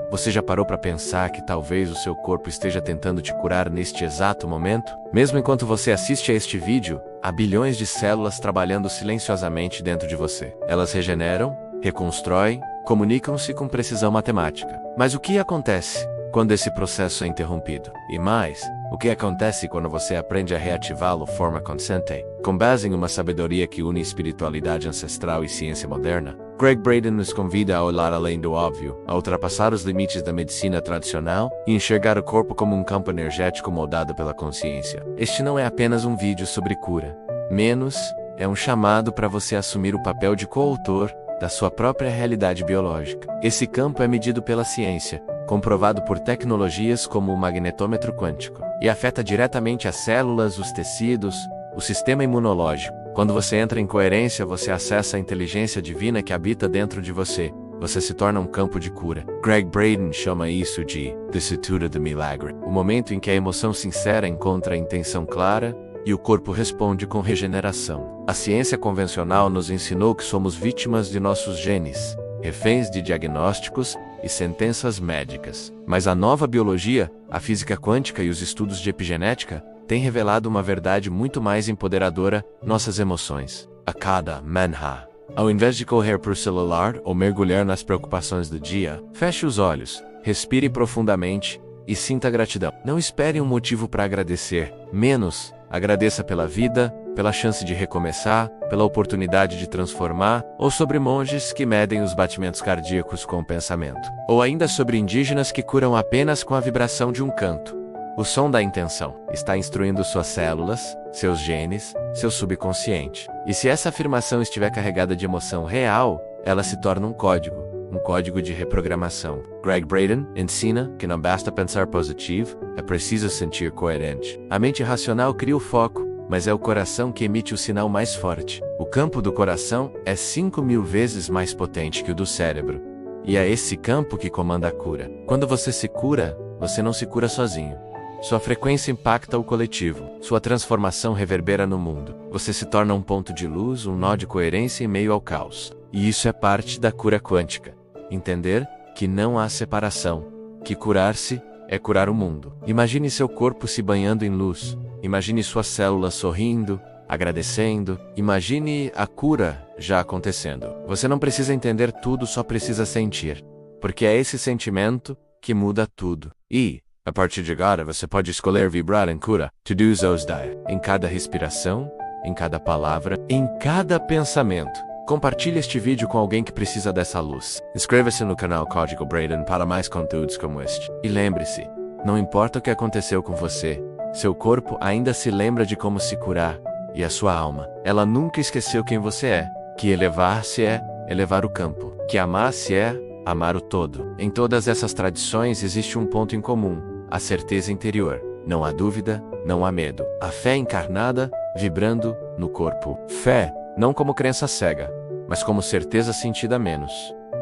Você já parou para pensar que talvez o seu corpo esteja tentando te curar neste exato momento? Mesmo enquanto você assiste a este vídeo, há bilhões de células trabalhando silenciosamente dentro de você. Elas regeneram, reconstroem, comunicam-se com precisão matemática. Mas o que acontece quando esse processo é interrompido? E mais, o que acontece quando você aprende a reativá-lo de forma consciente? Com base em uma sabedoria que une espiritualidade ancestral e ciência moderna, Gregg Braden nos convida a olhar além do óbvio, a ultrapassar os limites da medicina tradicional e enxergar o corpo como um campo energético moldado pela consciência. Este não é apenas um vídeo sobre cura. Menos, é um chamado para você assumir o papel de coautor da sua própria realidade biológica. Esse campo é medido pela ciência, comprovado por tecnologias como o magnetômetro quântico, e afeta diretamente as células, os tecidos, o sistema imunológico. Quando você entra em coerência, você acessa a inteligência divina que habita dentro de você. Você se torna um campo de cura. Gregg Braden chama isso de tessitura do milagre, o momento em que a emoção sincera encontra a intenção clara e o corpo responde com regeneração. A ciência convencional nos ensinou que somos vítimas de nossos genes, reféns de diagnósticos e sentenças médicas. Mas a nova biologia, a física quântica e os estudos de epigenética têm revelado uma verdade muito mais empoderadora: nossas emoções. A cada manhã, ao invés de correr por celular ou mergulhar nas preocupações do dia, feche os olhos, respire profundamente e sinta gratidão. Não espere um motivo para agradecer. Menos, agradeça pela vida, pela chance de recomeçar, pela oportunidade de transformar, ou sobre monges que medem os batimentos cardíacos com o pensamento. Ou ainda sobre indígenas que curam apenas com a vibração de um canto. O som da intenção está instruindo suas células, seus genes, seu subconsciente. E se essa afirmação estiver carregada de emoção real, ela se torna um código de reprogramação. Gregg Braden ensina que não basta pensar positivo, é preciso sentir coerente. A mente racional cria o foco, mas é o coração que emite o sinal mais forte. O campo do coração é 5.000 vezes mais potente que o do cérebro. E é esse campo que comanda a cura. Quando você se cura, você não se cura sozinho. Sua frequência impacta o coletivo. Sua transformação reverbera no mundo. Você se torna um ponto de luz, um nó de coerência em meio ao caos. E isso é parte da cura quântica. Entender que não há separação, que curar-se é curar o mundo. Imagine seu corpo se banhando em luz. Imagine suas células sorrindo, agradecendo. Imagine a cura já acontecendo. Você não precisa entender tudo, só precisa sentir. Porque é esse sentimento que muda tudo. E, a partir de agora, você pode escolher vibrar em cura. To do those die. Em cada respiração, em cada palavra, em cada pensamento. Compartilhe este vídeo com alguém que precisa dessa luz. Inscreva-se no canal Código Braden para mais conteúdos como este. E lembre-se, não importa o que aconteceu com você, seu corpo ainda se lembra de como se curar, e a sua alma, ela nunca esqueceu quem você é. Que elevar-se é elevar o campo. Que amar-se é amar o todo. Em todas essas tradições existe um ponto em comum: a certeza interior. Não há dúvida, não há medo. A fé encarnada, vibrando no corpo. Fé, não como crença cega, mas como certeza sentida menos.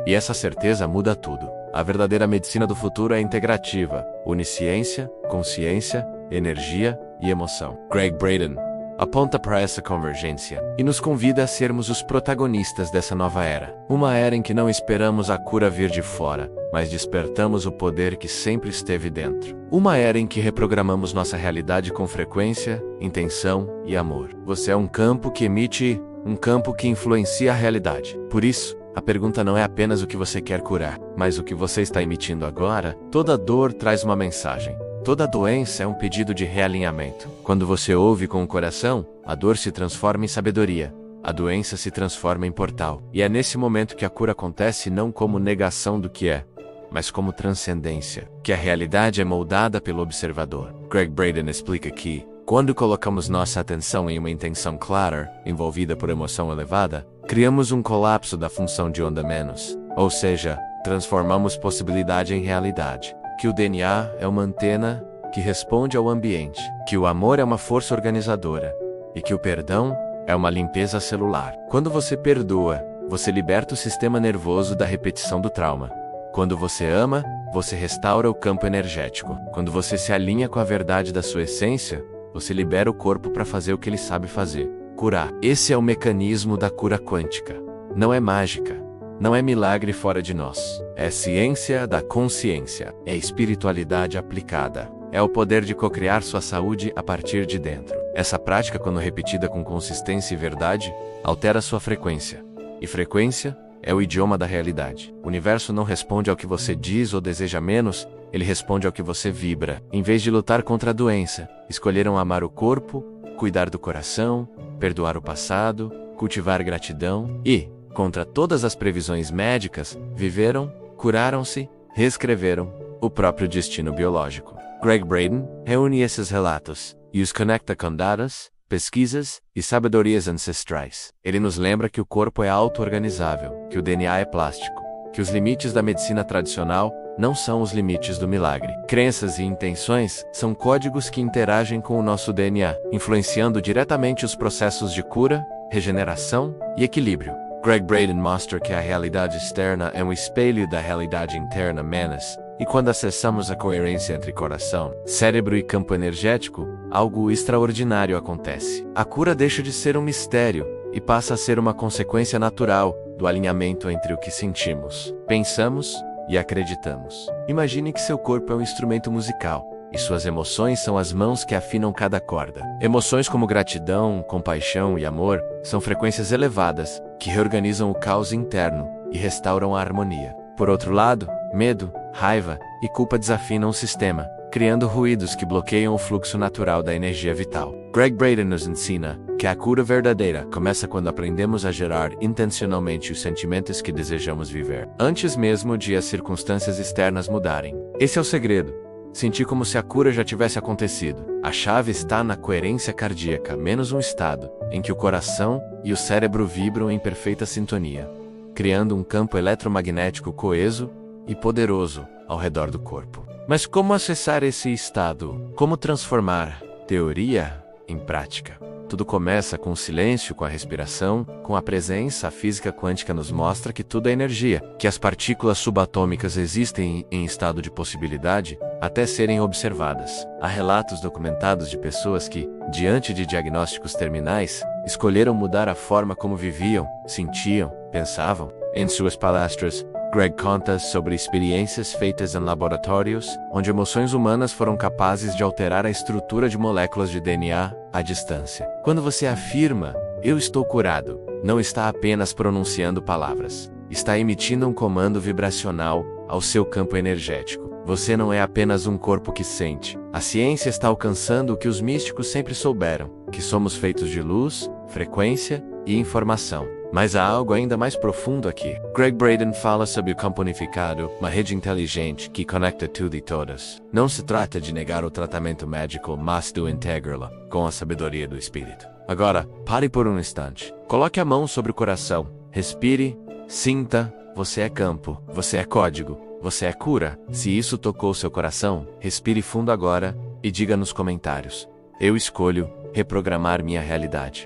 E essa certeza muda tudo. A verdadeira medicina do futuro é integrativa. Une ciência, consciência, energia e emoção. Gregg Braden aponta para essa convergência e nos convida a sermos os protagonistas dessa nova era. Uma era em que não esperamos a cura vir de fora, mas despertamos o poder que sempre esteve dentro. Uma era em que reprogramamos nossa realidade com frequência, intenção e amor. Você é um campo que emite, um campo que influencia a realidade. Por isso, a pergunta não é apenas o que você quer curar, mas o que você está emitindo agora. Toda dor traz uma mensagem. Toda doença é um pedido de realinhamento. Quando você ouve com o coração, a dor se transforma em sabedoria. A doença se transforma em portal. E é nesse momento que a cura acontece, não como negação do que é, mas como transcendência. Que a realidade é moldada pelo observador. Gregg Braden explica que, quando colocamos nossa atenção em uma intenção clara, envolvida por emoção elevada, criamos um colapso da função de onda menos. Ou seja, transformamos possibilidade em realidade. Que o DNA é uma antena que responde ao ambiente, que o amor é uma força organizadora e que o perdão é uma limpeza celular. Quando você perdoa, você liberta o sistema nervoso da repetição do trauma. Quando você ama, você restaura o campo energético. Quando você se alinha com a verdade da sua essência, você libera o corpo para fazer o que ele sabe fazer: curar. Esse é o mecanismo da cura quântica. Não é mágica, não é milagre fora de nós. É ciência da consciência. É espiritualidade aplicada. É o poder de cocriar sua saúde a partir de dentro. Essa prática, quando repetida com consistência e verdade, altera sua frequência. E frequência é o idioma da realidade. O universo não responde ao que você diz ou deseja menos, ele responde ao que você vibra. Em vez de lutar contra a doença, escolheram amar o corpo, cuidar do coração, perdoar o passado, cultivar gratidão e, contra todas as previsões médicas, viveram, curaram-se, reescreveram o próprio destino biológico. Gregg Braden reúne esses relatos e os conecta com dados, pesquisas e sabedorias ancestrais. Ele nos lembra que o corpo é auto-organizável, que o DNA é plástico, que os limites da medicina tradicional não são os limites do milagre. Crenças e intenções são códigos que interagem com o nosso DNA, influenciando diretamente os processos de cura, regeneração e equilíbrio. Gregg Braden mostra que a realidade externa é um espelho da realidade interna menos, e quando acessamos a coerência entre coração, cérebro e campo energético, algo extraordinário acontece. A cura deixa de ser um mistério e passa a ser uma consequência natural do alinhamento entre o que sentimos, pensamos e acreditamos. Imagine que seu corpo é um instrumento musical e suas emoções são as mãos que afinam cada corda. Emoções como gratidão, compaixão e amor são frequências elevadas que reorganizam o caos interno e restauram a harmonia. Por outro lado, medo, raiva e culpa desafinam o sistema, criando ruídos que bloqueiam o fluxo natural da energia vital. Gregg Braden nos ensina que a cura verdadeira começa quando aprendemos a gerar intencionalmente os sentimentos que desejamos viver, antes mesmo de as circunstâncias externas mudarem. Esse é o segredo. Sentir como se a cura já tivesse acontecido. A chave está na coerência cardíaca, menos um estado em que o coração e o cérebro vibram em perfeita sintonia, criando um campo eletromagnético coeso e poderoso ao redor do corpo. Mas como acessar esse estado? Como transformar teoria em prática? Tudo começa com o silêncio, com a respiração, com a presença. A física quântica nos mostra que tudo é energia, que as partículas subatômicas existem em estado de possibilidade até serem observadas. Há relatos documentados de pessoas que, diante de diagnósticos terminais, escolheram mudar a forma como viviam, sentiam, pensavam. Em suas palestras, Gregg conta sobre experiências feitas em laboratórios, onde emoções humanas foram capazes de alterar a estrutura de moléculas de DNA à distância. Quando você afirma, "Eu estou curado", não está apenas pronunciando palavras. Está emitindo um comando vibracional ao seu campo energético. Você não é apenas um corpo que sente. A ciência está alcançando o que os místicos sempre souberam, que somos feitos de luz, frequência e informação. Mas há algo ainda mais profundo aqui. Gregg Braden fala sobre o campo unificado, uma rede inteligente que conecta tudo e todos. Não se trata de negar o tratamento médico, mas de integrá-lo com a sabedoria do espírito. Agora, pare por um instante. Coloque a mão sobre o coração. Respire, sinta. Você é campo, você é código, você é cura. Se isso tocou seu coração, respire fundo agora e diga nos comentários: "Eu escolho reprogramar minha realidade."